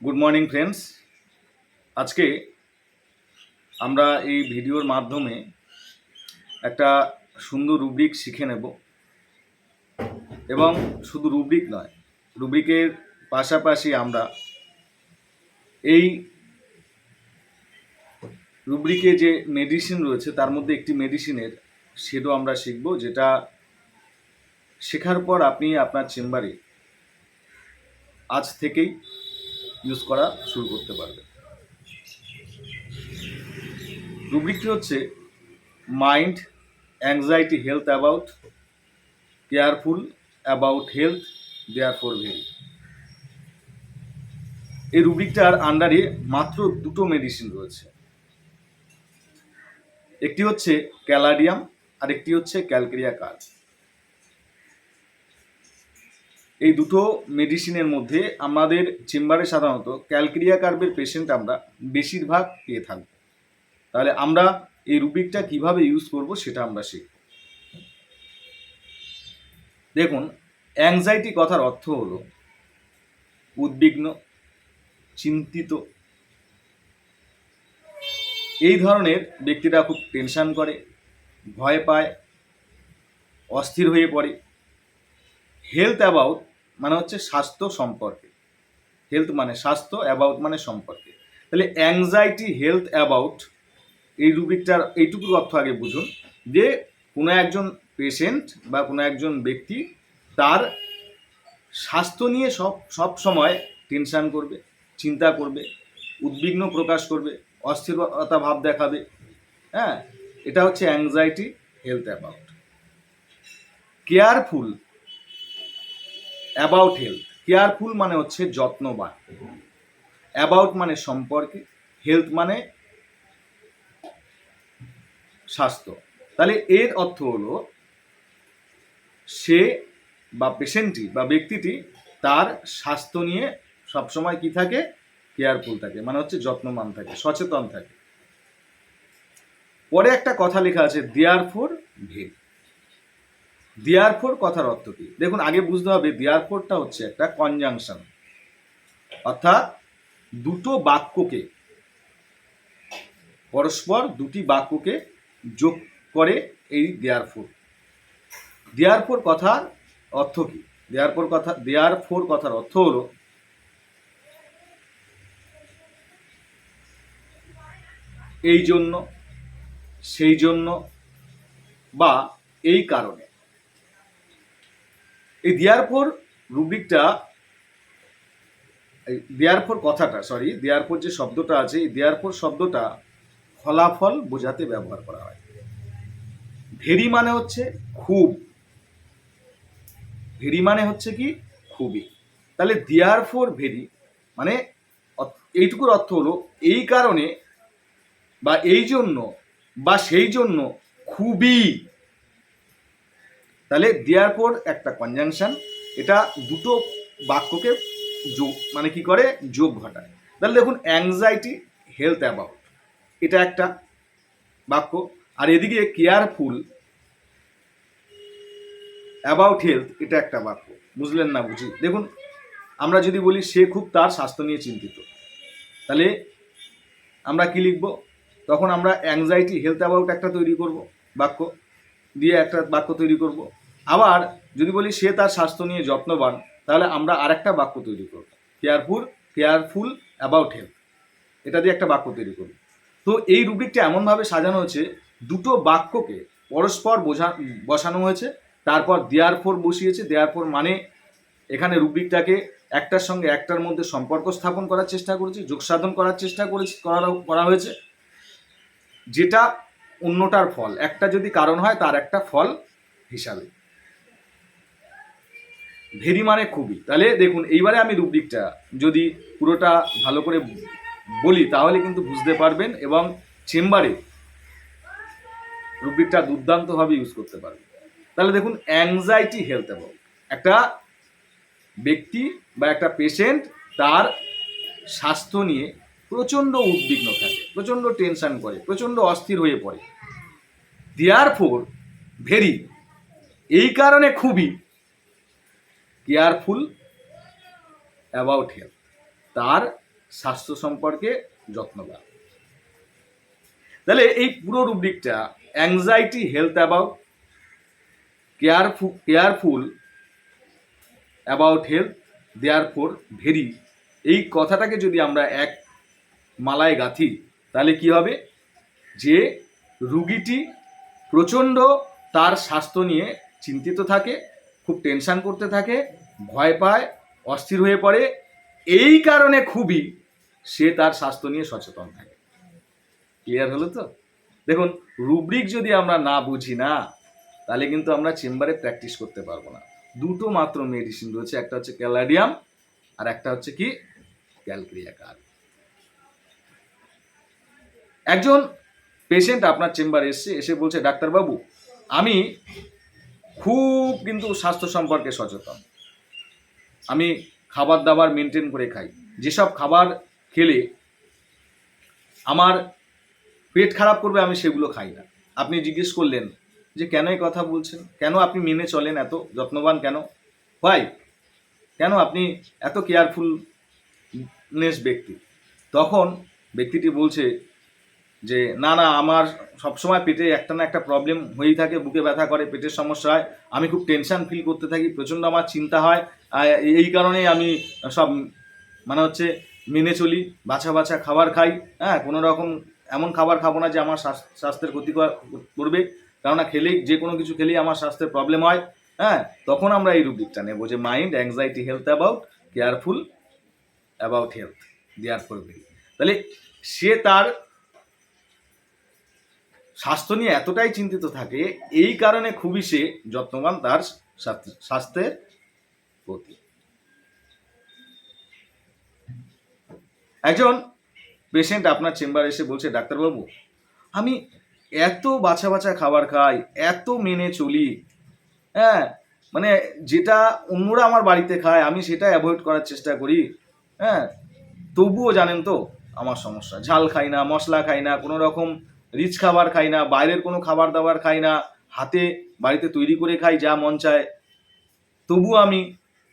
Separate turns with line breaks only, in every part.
Good morning friends. আজকে আমরা এই ভিডিওর মাধ্যমে একটা সুন্দর রুব্রিক শিখে নেব এবং শুধু রুব্রিক নয়, রুব্রিকের পাশাপাশি আমরা এই রুব্রিকে যে মেডিসিন রয়েছে তার মধ্যে একটি মেডিসিনের শেডও আমরা শিখব, যেটা শেখার পর আপনি আপনার চেম্বারে আজ থেকেই ইউজ করা শুরু করতে পারবেন। রুব্রিকটি হচ্ছে mind anxiety health about, careful about health, therefore very. এই রুব্রিকটার আন্ডারে মাত্র দুটো মেডিসিন রয়েছে, একটি হচ্ছে ক্যালাডিয়াম আর একটি হচ্ছে ক্যালকেরিয়া কার্ব। এই দুটো মেডিসিনের মধ্যে আমাদের চেম্বারে সাধারণত ক্যালকেরিয়া কার্বের পেশেন্ট আমরা বেশিরভাগ পেয়ে থাকব। তাহলে আমরা এই রুব্রিকটা কিভাবে ইউজ করব সেটা আমরা শিখব। দেখুন, অ্যাংজাইটি কথার অর্থ হলো উদ্বিগ্ন, চিন্তিত। এই ধরনের ব্যক্তিরা খুব টেনশন করে, ভয় পায়, অস্থির হয়ে পড়ে। হেলথ অ্যাবাউট মানে হচ্ছে স্বাস্থ্য সম্পর্কে, হেলথ মানে স্বাস্থ্য, অ্যাবাউট মানে সম্পর্কে। তাহলে অ্যাংজাইটি হেলথ অ্যাবাউট এই রুব্রিকটার এইটুকুর অর্থ আগে বুঝুন যে কোনো একজন পেশেন্ট বা কোনো একজন ব্যক্তি তার স্বাস্থ্য নিয়ে সব সময় টেনশন করবে, চিন্তা করবে, উদ্বিগ্ন প্রকাশ করবে, অস্থিরতা ভাব দেখাবে। হ্যাঁ, এটা হচ্ছে anxiety health about. Careful about health, careful মানে হচ্ছে যত্নবান, অ্যাবাউট মানে সম্পর্কে, হেলথ মানে স্বাস্থ্য। তাহলে এর অর্থ হলো সে বা পেশেন্টটি বা ব্যক্তিটি তার স্বাস্থ্য নিয়ে সবসময় কি থাকে, কেয়ারফুল থাকে, মানে হচ্ছে যত্নবান থাকে, সচেতন থাকে। পরে একটা কথা লেখা আছে দেয়ারফর ভেরি। দেয়ারফর কথার অর্থ কি দেখুন, আগে বুঝতে হবে দেয়ারফরটা হচ্ছে একটা কনজাংশন, অর্থাৎ দুটো বাক্যকে, পরস্পর দুটি বাক্যকে যোগ করে এই দেয়ারফর। দেয়ারফর কথার অর্থ কি? দেয়ারফর কথার অর্থ হলো এই জন্য, সেই জন্য বা এই কারণে। এই দেয়ারফর রুব্রিকটা, দেয়ারফর যে শব্দটা আছে, এই দেয়ারফর শব্দটা ফলাফল বোঝাতে ব্যবহার করা হয়। ভেরি মানে হচ্ছে খুব, ভেরি মানে হচ্ছে কি খুবই। তাহলে দেয়ারফর ভেরি মানে এইটুকুর অর্থ হলো এই কারণে বা এই জন্য বা সেই জন্য খুবই। তাহলে দেয়ারফর একটা কনজাংশন, এটা দুটো বাক্যকে যোগ মানে কি করে, যোগ ঘটায়। তাহলে দেখুন, অ্যাংজাইটি হেলথ অ্যাবাউট এটা একটা বাক্য, আর এদিকে কেয়ারফুল অ্যাবাউট হেলথ এটা একটা বাক্য। বুঝলেন না? বুঝি। দেখুন, আমরা যদি বলি সে খুব তার স্বাস্থ্য নিয়ে চিন্তিত, তাহলে আমরা কি লিখব? তখন আমরা অ্যাংজাইটি হেলথ অ্যাবাউট একটা তৈরি করব, বাক্য দিয়ে একটা বাক্য তৈরি করব। আবার যদি বলি সে তার স্বাস্থ্য নিয়ে যত্নবান, তাহলে আমরা আরেকটা বাক্য তৈরি করব, কেয়ারফুল অ্যাবাউট হেলথ, এটা দিয়ে একটা বাক্য তৈরি করব। তো এই রুব্রিকটা এমনভাবে সাজানো হয়েছে, দুটো বাক্যকে পরস্পর বসানো হয়েছে, তারপর দেয়ারফর বসিয়েছে। দেয়ারফর মানে এখানে রুব্রিকটাকে একটার সঙ্গে একটার মধ্যে সম্পর্ক স্থাপন করার চেষ্টা করেছে, যোগসাধন করার চেষ্টা করা হয়েছে, যেটা অন্যটার ফল, একটা যদি কারণ হয় তার একটা ফল হিসাবে। ভেরি মানে খুবই। তাহলে দেখুন, এইবারে আমি রুব্রিকটা যদি পুরোটা ভালো করে বলি তাহলে কিন্তু বুঝতে পারবেন এবং চেম্বারে রুব্রিকটা দুর্দান্তভাবে ইউজ করতে পারবেন। তাহলে দেখুন, অ্যাংজাইটি হেলথ অ্যাবাউট একটা ব্যক্তি বা একটা পেশেন্ট তার স্বাস্থ্য নিয়ে প্রচণ্ড উদ্বিগ্ন থাকে, প্রচণ্ড টেনশন করে, প্রচণ্ড অস্থির হয়ে পড়ে। দেয়ারফর ভেরি এই কারণে খুবই, কেয়ারফুল অ্যাবাউট হেলথ তার স্বাস্থ্য সম্পর্কে যত্নবান। তাহলে এই পুরো রুব্রিকটা anxiety health about, careful about health, therefore very, এই কথাটাকে যদি আমরা এক মালায় গাঁথি তাহলে কি হবে, যে রুগীটি প্রচণ্ড তার স্বাস্থ্য নিয়ে চিন্তিত থাকে, খুব টেনশন করতে থাকে, ভয় পায়, অস্থির হয়ে পড়ে, এই কারণে খুবই সে তার স্বাস্থ্য নিয়ে সচেতন থাকে। ক্লিয়ার হলো তো? দেখুন, রুব্রিক যদি আমরা না বুঝি না তাহলে কিন্তু আমরা চেম্বারে প্র্যাকটিস করতে পারবো না। দুটো মাত্র মেডিসিন রয়েছে, একটা হচ্ছে ক্যালাডিয়াম আর একটা হচ্ছে কি ক্যালক্রিয়া কার্ব। একজন পেশেন্ট আপনার চেম্বারে এসে বলছে, ডাক্তারবাবু আমি খুব কিন্তু স্বাস্থ্য সম্পর্কে সচেতন, আমি খাবার দাবার মেনটেন করে খাই, যেসব খাবার খেলে আমার পেট খারাপ করবে আমি সেগুলো খাই না। আপনি জিজ্ঞেস করলেন যে কেন এই কথা বলছেন, কেন আপনি মেনে চলেন, এত যত্নবান কেন, ভাই কেন আপনি এত কেয়ারফুলনেস ব্যক্তি? তখন ব্যক্তিটি বলছে যে না না, আমার সবসময় পেটে একটা না একটা প্রবলেম হয়েই থাকে, বুকে ব্যথা করে, পেটের সমস্যা হয়, আমি খুব টেনশন ফিল করতে থাকি, প্রচণ্ড আমার চিন্তা হয়, এই কারণেই আমি সব মানে হচ্ছে মেনে চলি, বাছা বাছা খাবার খাই, হ্যাঁ, কোনো রকম এমন খাবার খাবো না যে আমার স্বাস্থ্যের ক্ষতি করবে, কেননা খেলেই যে কোনো কিছু খেলেই আমার স্বাস্থ্যের প্রবলেম হয়। হ্যাঁ, তখন আমরা এই রুব্রিকটা নেবো যে mind anxiety health about, careful about health, therefore very. তাহলে সে তার স্বাস্থ্য নিয়ে এতটাই চিন্তিত থাকে, এই কারণে খুবই সে যত্নবান তার স্বাস্থ্যের প্রতি। একজন পেশেন্ট আপনার চেম্বারে এসে বলছে, ডাক্তারবাবু আমি এত বাছা বাছা খাবার খাই, এত মেনে চলি, হ্যাঁ, মানে যেটা অন্যরা আমার বাড়িতে খায় আমি সেটা অ্যাভয়েড করার চেষ্টা করি, হ্যাঁ, তবুও জানেন তো আমার সমস্যা, ঝাল খাই না, মশলা খাই না, কোনো রকম রিচ খাবার খাই না, বাইরের কোনো খাবার দাবার খাই না, হাতে বাড়িতে তৈরি করে খাই যা মন চায়, তবুও আমি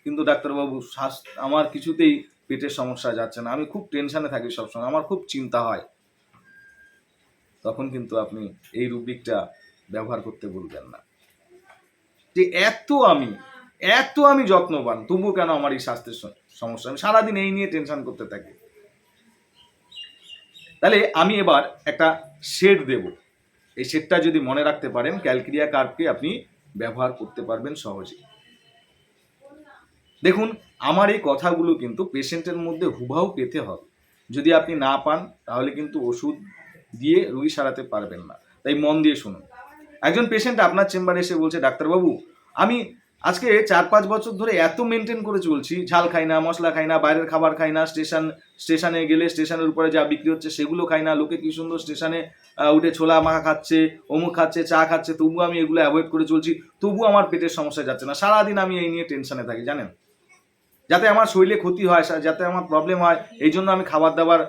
কিন্তু ডাক্তারবাবু আমার কিছুতেই পেটের সমস্যা যাচ্ছে না, আমি খুব টেনশনে থাকি সবসময়, আমার খুব চিন্তা হয়। তখন কিন্তু আপনি এই রুব্রিকটা ব্যবহার করতে ভুলবেন না, যে এত আমি যত্নবান, তবুও কেন আমার এই স্বাস্থ্যের সমস্যা, আমি সারাদিন এই নিয়ে টেনশন করতে থাকি। তাহলে আমি এবার একটা শেড দেব, এই শেডটা যদি মনে রাখতে পারেন ক্যালক্রিয়া কার্বকে আপনি ব্যবহার করতে পারবেন সহজে। দেখুন, আমার এই কথাগুলো কিন্তু পেশেন্টের মধ্যে হুবহু পেতে হবে, যদি আপনি না পান তাহলে কিন্তু ওষুধ দিয়ে রোগী সারাতে পারবেন না, তাই মন দিয়ে শুনুন। একজন পেশেন্ট আপনার চেম্বারে এসে বলছে, ডাক্তারবাবু আমি আজকে 4-5 বছর ধরে এত মেনটেন করে চলছি, ঝাল খাই না, মশলা খাই না, বাইরের খাবার খাই না, স্টেশনে গেলে স্টেশনের উপরে যা বিক্রি হচ্ছে সেগুলো খাই না, লোকে কি সুন্দর স্টেশনে উঠে ছোলা মাখা খাচ্ছে, অমুক খাচ্ছে, চা খাচ্ছে, তবুও আমি এগুলো অ্যাভয়েড করে চলছি, তবুও আমার পেটের সমস্যা যাচ্ছে না, সারাদিন আমি এই নিয়ে টেনশনে থাকি, জানেন, যাতে আমার শরীরে ক্ষতি হয়, যাতে আমার প্রবলেম হয়, এই জন্য আমি খাবার দাবার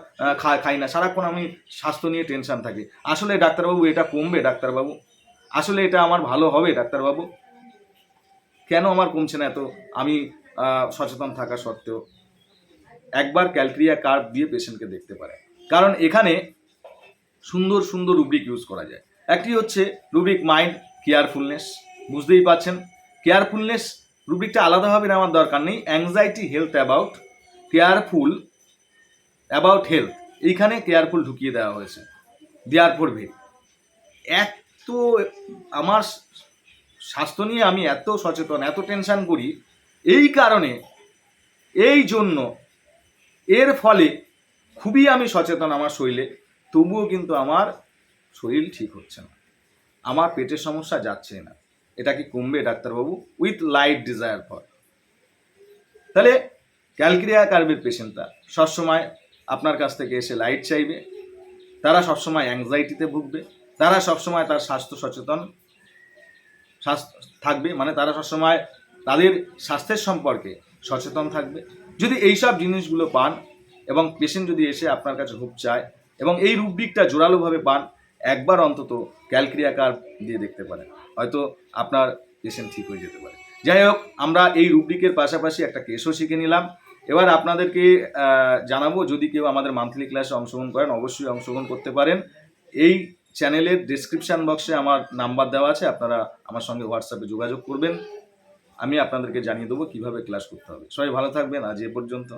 খাই না, সারাক্ষণ আমি স্বাস্থ্য নিয়ে টেনশন থাকি। আসলে ডাক্তারবাবু এটা কমবে? ডাক্তারবাবু আসলে এটা আমার ভালো হবে? ডাক্তারবাবু কেন আমার কমছে না এত আমি সচেতন থাকা সত্ত্বেও? একবার ক্যালক্রিয়া কার্ব দিয়ে পেশেন্টকে দেখতে পারে, কারণ এখানে সুন্দর সুন্দর রুব্রিক ইউজ করা যায়। একটি হচ্ছে রুব্রিক মাইন্ড কেয়ারফুলনেস, বুঝতেই পারছেন, কেয়ারফুলনেস রুব্রিকটা আলাদাভাবে নেওয়ার দরকার নেই, anxiety health about, careful about health, এইখানে কেয়ারফুল ঢুকিয়ে দেওয়া হয়েছে, দেয়ারফর ভেরি। এত আমার স্বাস্থ্য নিয়ে আমি এত সচেতন, এত টেনশন করি, এই কারণে, এই জন্য, এর ফলে খুবই আমি সচেতন আমার শরীরে, তবুও কিন্তু আমার শরীর ঠিক হচ্ছে না, আমার পেটের সমস্যা যাচ্ছে না, এটা কি কমবে ডাক্তারবাবু? With light desire for. তাহলে ক্যালক্রিয়া কার্বের পেশেন্টরা সবসময় আপনার কাছ থেকে এসে লাইট চাইবে, তারা সবসময় অ্যাংজাইটিতে ভুগবে, তারা সবসময় তার স্বাস্থ্য সচেতন থাকবে, মানে তারা সবসময় তাদের স্বাস্থ্যের সম্পর্কে সচেতন থাকবে। যদি এইসব জিনিসগুলো পান এবং পেশেন্ট যদি এসে আপনার কাছে হুপ চায় এবং এই রুব্রিকটা জোরালোভাবে পান, একবার অন্তত ক্যালক্রিয়া কার্ব দিয়ে দেখতে পারেন, হয়তো আপনার পেশেন্ট ঠিক হয়ে যেতে পারে। যাই হোক, আমরা এই রুব্রিকের পাশাপাশি একটা কেসও শিখে নিলাম। এবার আপনাদেরকে জানাবো, যদি কেউ আমাদের মান্থলি ক্লাসে অংশগ্রহণ করেন অবশ্যই অংশগ্রহণ করতে পারেন। এই চ্যানেলের ডেসক্রিপশান বক্সে আমার নাম্বার দেওয়া আছে, আপনারা আমার সঙ্গে হোয়াটসঅ্যাপে যোগাযোগ করবেন, আমি আপনাদেরকে জানিয়ে দেবো কীভাবে ক্লাস করতে হবে। সবাই ভালো থাকবেন, আজ এ পর্যন্ত।